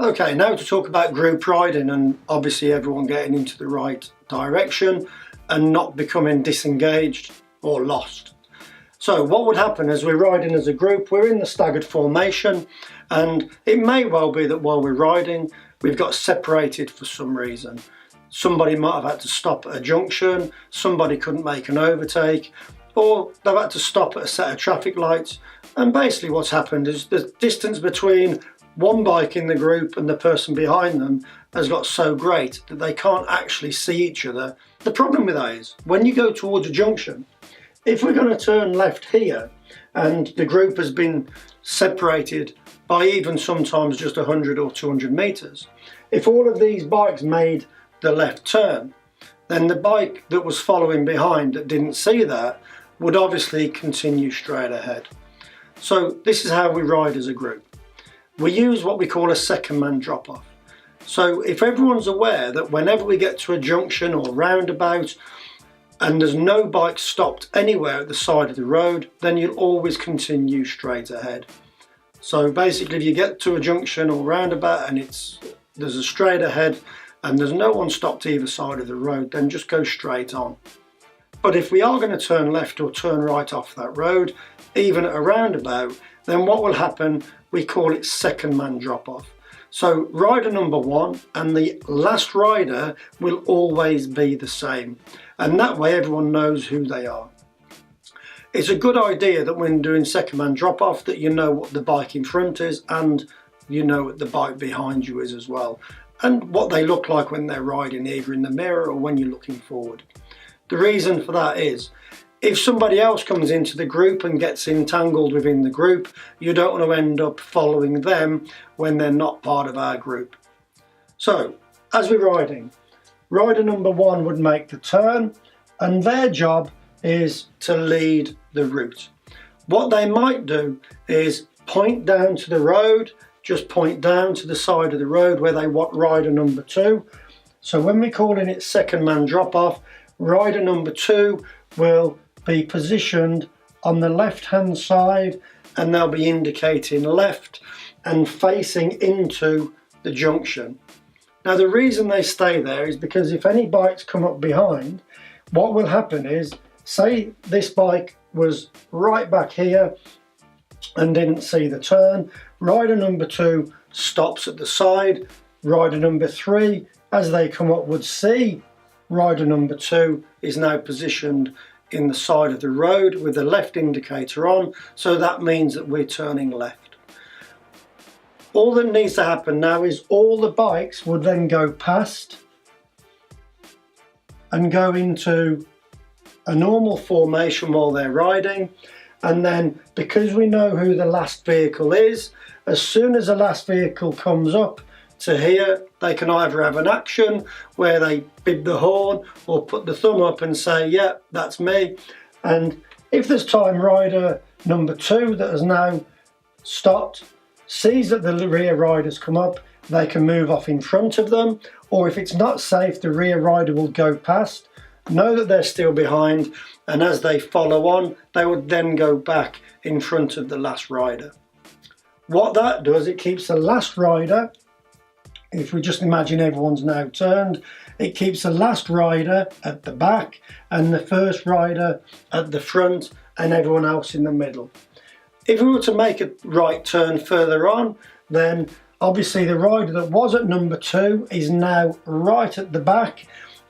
Okay, now to talk about group riding and obviously everyone getting into the right direction and not becoming disengaged or lost. So what would happen as we're riding as a group, we're in the staggered formation, and it may well be that while we're riding we've got separated for some reason. Somebody might have had to stop at a junction, somebody couldn't make an overtake, or they've had to stop at a set of traffic lights, and basically what's happened is the distance between one bike in the group and the person behind them has got so great that they can't actually see each other. The problem with that is when you go towards a junction, if we're going to turn left here and the group has been separated by even sometimes just 100 or 200 meters, if all of these bikes made the left turn, then the bike that was following behind that didn't see that would obviously continue straight ahead. So this is how we ride as a group. We use what we call a second man drop off. So if everyone's aware that whenever we get to a junction or roundabout and there's no bike stopped anywhere at the side of the road, then you'll always continue straight ahead. So basically if you get to a junction or roundabout and there's a straight ahead and there's no one stopped either side of the road, then just go straight on. But if we are going to turn left or turn right off that road, even at a roundabout, then what will happen, we call it second man drop off. So rider number one and the last rider will always be the same, and that way everyone knows who they are. It's a good idea that when doing second man drop off that you know what the bike in front is and you know what the bike behind you is as well, and what they look like when they're riding either in the mirror or when you're looking forward. The reason for that is if somebody else comes into the group and gets entangled within the group, you don't want to end up following them when they're not part of our group. So as we're riding, rider number one would make the turn and their job is to lead the route. What they might do is point down to the road, just point down to the side of the road where they want rider number two. So when we're calling it second man drop off, rider number two will be positioned on the left hand side and they'll be indicating left and facing into the junction. Now the reason they stay there is because if any bikes come up behind, what will happen is, say this bike was right back here and didn't see the turn, rider number two stops at the side, rider number three, as they come up, would see rider number two is now positioned in the side of the road with the left indicator on, so that means that we're turning left. All that needs to happen now is all the bikes would then go past and go into a normal formation while they're riding, and then because we know who the last vehicle is, as soon as the last vehicle comes up to here, they can either have an action where they bid the horn or put the thumb up and say, yeah, that's me. And if there's time, rider number two that has now stopped, sees that the rear riders come up, they can move off in front of them, or if it's not safe, the rear rider will go past, know that they're still behind, and as they follow on, they would then go back in front of the last rider. What that does, it keeps the last rider, if we just imagine everyone's now turned, it keeps the last rider at the back and the first rider at the front and everyone else in the middle. If we were to make a right turn further on, then obviously the rider that was at number two is now right at the back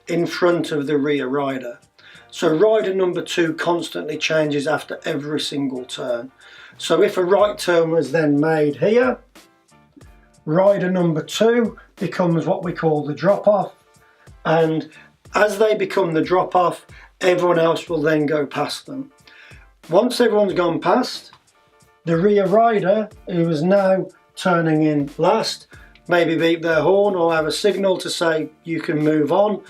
in front of the rear rider. So rider number two constantly changes after every single turn. So if a right turn was then made here, rider number two becomes what we call the drop off, and as they become the drop off, everyone else will then go past them. Once everyone's gone past, the rear rider, who is now turning in last, maybe beep their horn or have a signal to say you can move on.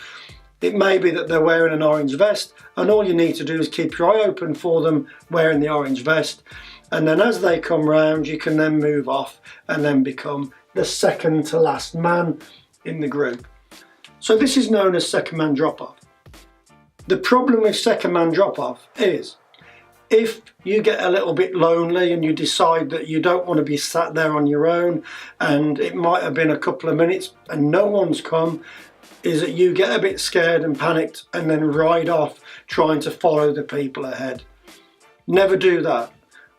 It may be that they're wearing an orange vest, and all you need to do is keep your eye open for them wearing the orange vest, and then as they come round you can then move off and then become the second to last man in the group. So this is known as second man drop off. The problem with second man drop off is If you get a little bit lonely and you decide that you don't want to be sat there on your own, and it might have been a couple of minutes and no one's come, is that you get a bit scared and panicked and then ride off trying to follow the people ahead. Never do that.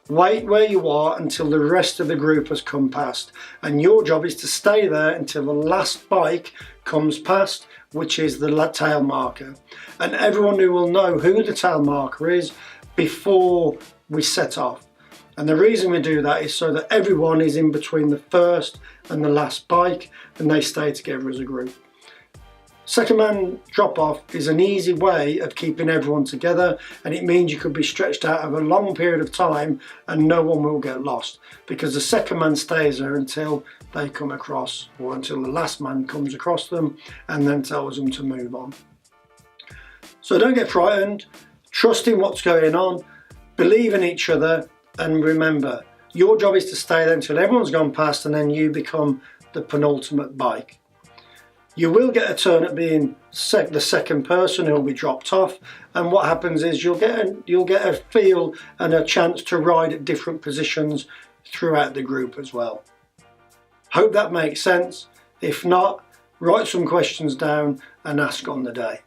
Wait where you are until the rest of the group has come past, and your job is to stay there until the last bike comes past, which is the tail marker. And everyone who will know who the tail marker is before we set off. And the reason we do that is so that everyone is in between the first and the last bike and they stay together as a group. Second man drop off is an easy way of keeping everyone together, and it means you could be stretched out over a long period of time and no one will get lost, because the second man stays there until they come across, or until the last man comes across them and then tells them to move on. So don't get frightened, trust in what's going on, believe in each other, and remember, your job is to stay there until everyone's gone past and then you become the penultimate bike. You will get a turn at being the second person who will be dropped off, and what happens is you'll get a feel and a chance to ride at different positions throughout the group as well. Hope that makes sense. If not, write some questions down and ask on the day.